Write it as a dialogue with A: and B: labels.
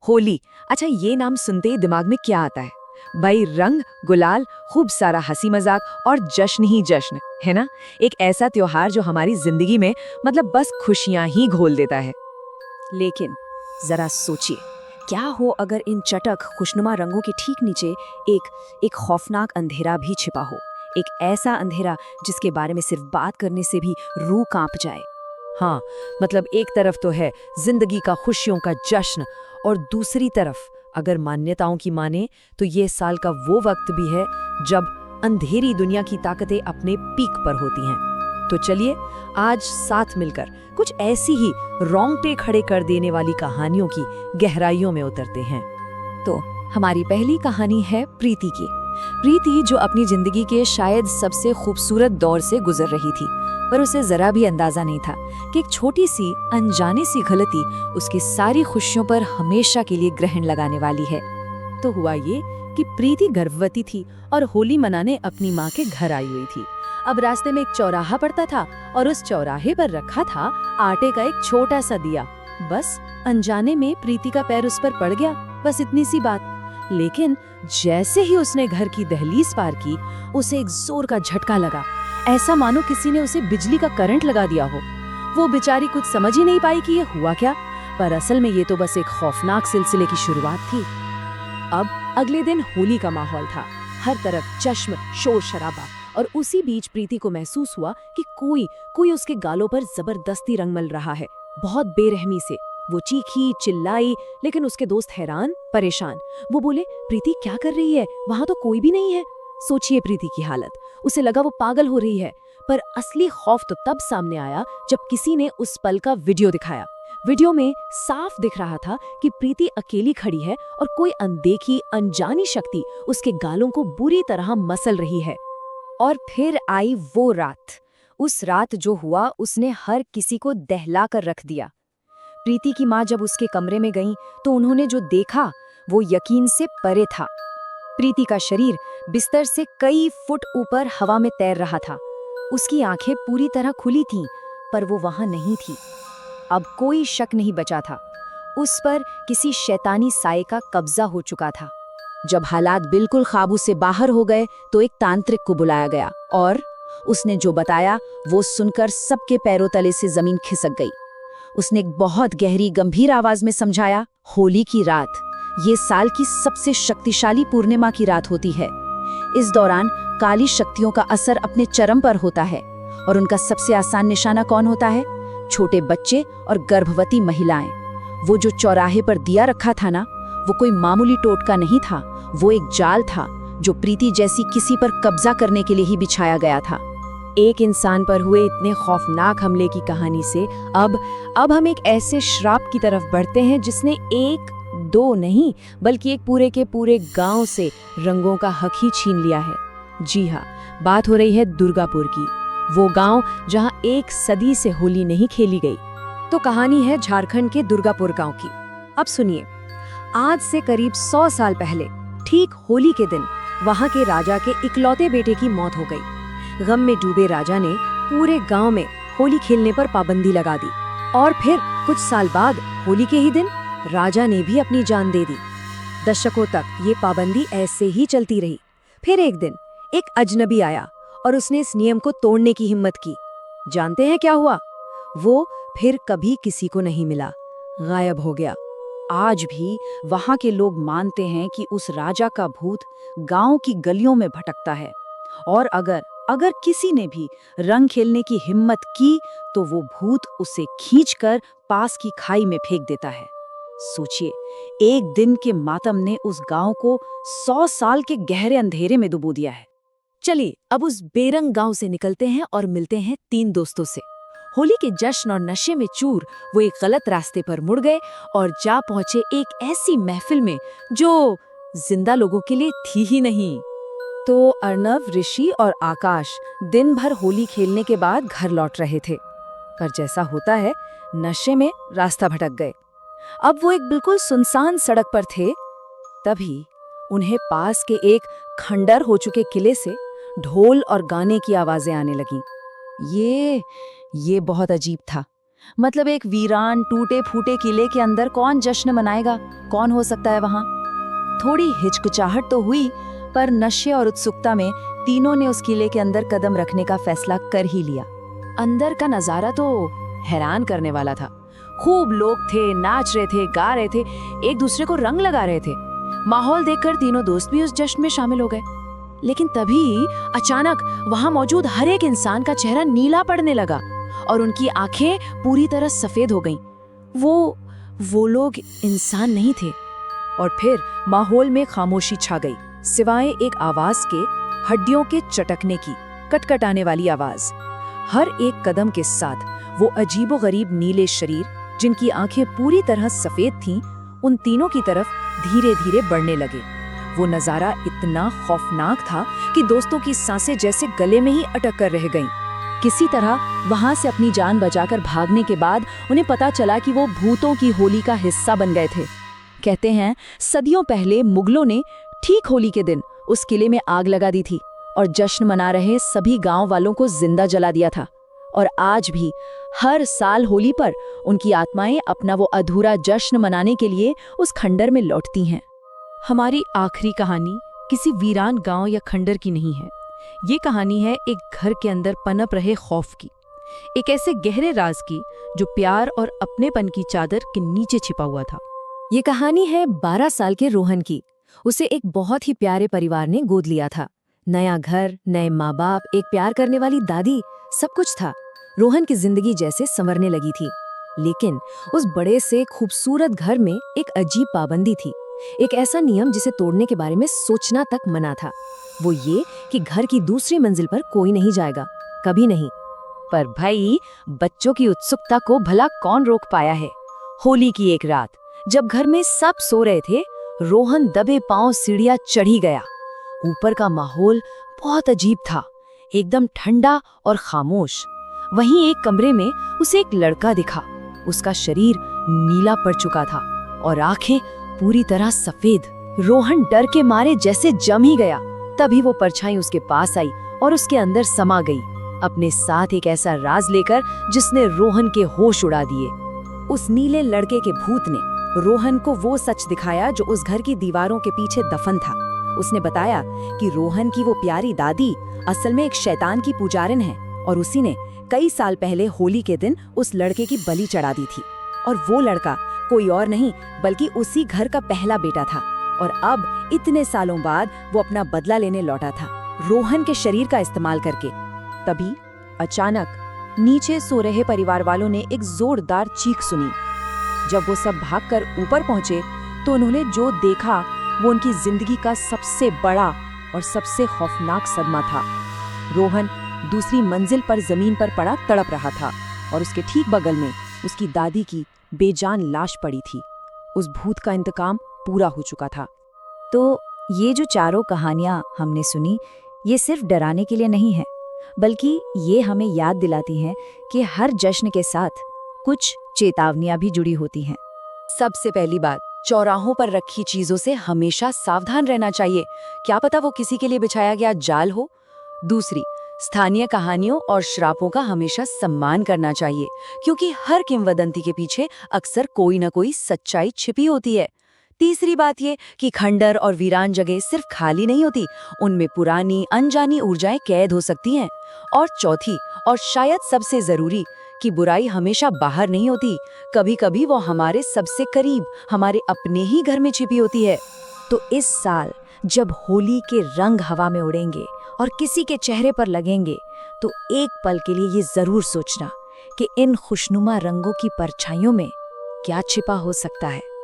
A: होली। अच्छा, ये नाम सुनते ही दिमाग में क्या आता है? भाई रंग, गुलाल, खूब सारा हंसी मजाक और जश्न ही जश्न, है ना? एक ऐसा त्योहार जो हमारी जिंदगी में मतलब बस खुशियां ही घोल देता है।
B: लेकिन जरा सोचिए, क्या हो अगर इन चटक खुशनुमा रंगों के ठीक नीचे एक खौफनाक अंधेरा भी छिपा हो। एक ऐसा अंधेरा जिसके बारे में सिर्फ बात करने से भी रूह कांप जाए।
A: हाँ, मतलब एक तरफ तो है जिंदगी का खुशियों का जश्न, और दूसरी तरफ अगर मान्यताओं की माने तो ये साल का वो वक्त भी है जब अंधेरी दुनिया की ताकतें अपने पीक पर होती हैं। तो चलिए आज साथ मिलकर कुछ ऐसी ही रोंगटे खड़े कर देने वाली कहानियों की गहराइयों में उतरते हैं।
B: तो हमारी पहली कहानी है प्रीति की। प्रीति जो अपनी जिंदगी के शायद सबसे खूबसूरत दौर से गुजर रही थी, पर उसे जरा भी अंदाजा नहीं था कि एक छोटी सी अनजानी सी गलती उसकी सारी खुशियों पर हमेशा के लिए ग्रहण लगाने वाली है।
C: तो हुआ ये कि प्रीति गर्भवती थी और होली मनाने अपनी माँ के घर आई हुई थी। अब रास्ते में एक चौराहा पड़ता था और उस चौराहे पर रखा था आटे का एक छोटा सा दिया। बस अनजाने में प्रीति का पैर उस पर पड़ गया, बस इतनी सी बात। लेकिन जैसे ही उसने घर की दहलीज पार की, उसे एक जोर का झटका लगा, ऐसा मानो किसी ने उसे बिजली का करंट लगा दिया हो। वो बेचारी कुछ समझ ही नहीं पाई कि ये हुआ क्या, पर असल में ये तो बस एक खौफनाक सिलसिले की शुरुआत थी। अब अगले दिन होली का माहौल था, हर तरफ जश्न, शोर शराबा, और उसी बीच प्रीति को महसूस हुआ कि कोई उसके गालों पर जबरदस्ती रंग मल रहा है, बहुत बेरहमी से। वो चीखी, चिल्लाई, लेकिन उसके दोस्त हैरान, परेशान। वो बोले, प्रीति क्या कर रही है? वहां तो कोई भी नहीं है। सोचिए प्रीति की हालत, उसे लगा वो पागल हो रही है। पर असली खौफ तो तब सामने आया जब किसी ने उस पल का वीडियो दिखाया। वीडियो में साफ दिख रहा था कि प्रीति अकेली खड़ी है और कोई अनदेखी अनजानी शक्ति उसके गालों को बुरी तरह मसल रही है।
B: और फिर आई वो रात। उस रात जो हुआ उसने हर किसी को दहला कर रख दिया। प्रीति की माँ जब उसके कमरे में गईं तो उन्होंने जो देखा वो यकीन से परे था। प्रीति का शरीर बिस्तर से कई फुट ऊपर हवा में तैर रहा था। उसकी आंखें पूरी तरह खुली थीं, पर वो वहां नहीं थी। अब कोई शक नहीं बचा था, उस पर किसी शैतानी साये का कब्जा हो चुका था। जब हालात बिल्कुल काबू से बाहर हो गए तो एक तांत्रिक को बुलाया गया और उसने जो बताया वो सुनकर सबके पैरों तले से जमीन खिसक गई। उसने एक बहुत गहरी गंभीर आवाज में समझाया, होली की रात ये साल की सबसे शक्तिशाली पूर्णिमा की रात होती है। इस दौरान काली शक्तियों का असर अपने चरम पर होता है और उनका सबसे आसान निशाना कौन होता है? छोटे बच्चे और गर्भवती महिलाएं। वो जो चौराहे पर दिया रखा था ना, वो कोई मामूली टोटका नहीं था, वो एक जाल था जो प्रीति जैसी किसी पर कब्जा करने के लिए ही बिछाया गया था।
A: एक इंसान पर हुए इतने खौफनाक हमले की कहानी से अब हम एक ऐसे श्राप की तरफ बढ़ते हैं जिसने एक दो नहीं बल्कि एक पूरे के पूरे गांव से रंगों का हक ही छीन लिया है। जी हाँ, बात हो रही है दुर्गापुर की, वो गांव जहां एक सदी से होली नहीं खेली गई। तो कहानी है झारखंड के दुर्गापुर गांव की। अब सुनिए, आज से करीब 100 साल पहले ठीक होली के दिन वहां के राजा के इकलौते बेटे की मौत हो गई। गम में डूबे राजा ने पूरे गांव में होली खेलने पर पाबंदी लगा दी और फिर कुछ साल बाद होली के ही दिन राजा ने भी अपनी जान दे दी। दशकों तक ये पाबंदी ऐसे ही चलती रही। फिर एक दिन एक अजनबी आया और उसने इस नियम को तोड़ने की हिम्मत की। जानते हैं क्या हुआ? वो फिर कभी किसी को नहीं मिला, गायब हो गया।
B: आज भी वहां के लोग मानते हैं कि उस राजा का भूत गांव की गलियों में भटकता है और अगर किसी ने भी रंग खेलने की हिम्मत की तो वो भूत उसे खींचकर पास की खाई में फेंक देता है। सोचिए, एक दिन के मातम ने उस गांव को 100 साल के गहरे अंधेरे में डुबो दिया है।
A: चलिए अब उस बेरंग गांव से निकलते हैं और मिलते हैं 3 दोस्तों से। होली के जश्न और नशे में चूर वो एक गलत रास्ते पर मुड़ गए और जा पहुंचे एक ऐसी महफिल में जो जिंदा लोगों के लिए थी ही नहीं। तो अर्नव, ऋषि और आकाश दिन भर होली खेलने के बाद घर लौट रहे थे, पर जैसा होता है नशे में रास्ता भटक गए। अब वो एक बिल्कुल सुनसान सड़क पर थे, तभी उन्हें पास के एक खंडर हो चुके किले से ढोल और गाने की आवाजें आने लगीं। ये बहुत अजीब था।
B: मतलब एक वीरान टूटे फूटे किले के अंदर कौन जश्न मनाएगा, कौन हो सकता है वहां? थोड़ी हिचकिचाहट तो हुई, पर नशे और उत्सुकता में तीनों ने उस किले के अंदर कदम रखने का फैसला कर ही लिया। अंदर का नजारा तो हैरान करने वाला था। खूब लोग थे, नाच रहे थे, गा रहे थे, एक दूसरे को रंग लगा रहे थे। माहौल देखकर तीनों दोस्त भी उस जश्न में शामिल हो गए। लेकिन तभी अचानक वहां मौजूद हर एक इंसान का चेहरा नीला पड़ने लगा और उनकी आंखें पूरी तरह सफेद हो गईं। वो लोग इंसान नहीं थे। और फिर माहौल में खामोशी छा गई, सिवाय एक आवाज के, हड्डियों के चटकने की, कटकटाने वाली आवाज। हर एक कदम के साथ वो अजीबोगरीब नीले शरीर, जिनकी आंखें पूरी तरह सफेद थीं, उन तीनों की तरफ धीरे धीरे बढ़ने लगे। वो नजारा इतना खौफनाक था कि दोस्तों की सांसें जैसे गले में ही अटक कर रह गईं। किसी तरह वहां से अपनी जान बचाकर भागने के बाद उन्हें पता चला कि वो भूतों की होली का हिस्सा बन गए थे। कहते हैं सदियों पहले मुगलों ने ठीक होली के दिन उस किले में आग लगा दी थी और जश्न मना रहे सभी गांव वालों को जिंदा जला दिया था। और आज भी हर साल होली पर उनकी आत्माएं अपना वो अधूरा जश्न मनाने के लिए उस खंडर में लौटती हैं।
C: हमारी आखिरी कहानी किसी वीरान गांव या खंडर की नहीं है। ये कहानी है एक घर के अंदर पनप रहे खौफ की, एक ऐसे गहरे राज की जो प्यार और अपनेपन की चादर के नीचे छिपा हुआ था।
B: ये कहानी है 12 साल के रोहन की। उसे एक बहुत ही प्यारे परिवार ने गोद लिया था। नया घर, नए माँ बाप, एक प्यार करने वाली दादी, सब कुछ था। रोहन की जिंदगी जैसे संवरने लगी थी। लेकिन उस बड़े से खूबसूरत घर में एक अजीब पाबंदी थी, एक ऐसा नियम जिसे तोड़ने के बारे में सोचना तक मना था। वो ये कि घर की दूसरी मंजिल पर कोई नहीं जाएगा, कभी नहीं। पर भाई, बच्चों की उत्सुकता को भला कौन रोक पाया है। होली की एक रात जब घर में सब सो रहे थे, रोहन दबे पांव सीढ़ियां चढ़ी गया। ऊपर का माहौल बहुत अजीब था, एकदम ठंडा और खामोश। वहीं एक कमरे में उसे एक लड़का दिखा। उसका शरीर नीला पड़ चुका था और आंखें पूरी तरह सफेद। रोहन डर के मारे जैसे जम ही गया। तभी वो परछाई उसके पास आई और उसके अंदर समा गई, अपने साथ एक ऐसा राज लेकर जिसने रोहन के होश उड़ा दिए। उस नीले लड़के के भूत ने रोहन को वो सच दिखाया जो उस घर की दीवारों के पीछे दफन था। उसने बताया कि रोहन की वो प्यारी दादी असल में एक शैतान की पुजारिन है और उसी ने कई साल पहले होली के दिन उस लड़के की बलि चढ़ा दी थी। और वो लड़का कोई और नहीं बल्कि उसी घर का पहला बेटा था। और अब इतने सालों बाद वो अपना बदला लेने लौटा था, रोहन के शरीर का इस्तेमाल करके। तभी अचानक नीचे सो रहे परिवार वालों ने एक जोरदार चीख सुनी। जब वो सब भागकर ऊपर पहुंचे तो उन्होंने जो देखा वो उनकी जिंदगी का सबसे बड़ा और सबसे खौफनाक सदमा था। रोहन दूसरी मंजिल पर जमीन पर पड़ा तड़प रहा था और उसके ठीक बगल में उसकी दादी की बेजान लाश पड़ी थी। उस भूत का इंतकाम पूरा हो चुका था। तो ये जो चारों कहानियां हमने सुनी, ये सिर्फ डराने के लिए नहीं है, बल्कि ये हमें याद दिलाती हैं कि हर जश्न के साथ कुछ चेतावनियां भी जुड़ी होती हैं। सबसे पहली बात, चौराहों पर रखी चीजों से हमेशा सावधान रहना चाहिए, क्या पता वो किसी के लिए बिछाया गया जाल हो। दूसरी, स्थानीय कहानियों और श्रापों का हमेशा सम्मान करना चाहिए, क्योंकि हर किंवदंती के पीछे अक्सर कोई न कोई सच्चाई छिपी होती है। तीसरी बात ये कि खंडर और वीरान जगह सिर्फ खाली नहीं होती, उनमें पुरानी अनजानी ऊर्जाएं कैद हो सकती हैं। और चौथी और शायद सबसे जरूरी, कि बुराई हमेशा बाहर नहीं होती, कभी कभी वो हमारे सबसे करीब, हमारे अपने ही घर में छिपी होती है। तो इस साल जब होली के रंग हवा में उड़ेंगे और किसी के चेहरे पर लगेंगे, तो एक पल के लिए ये जरूर सोचना कि इन खुशनुमा रंगों की परछाइयों में क्या छिपा हो सकता है।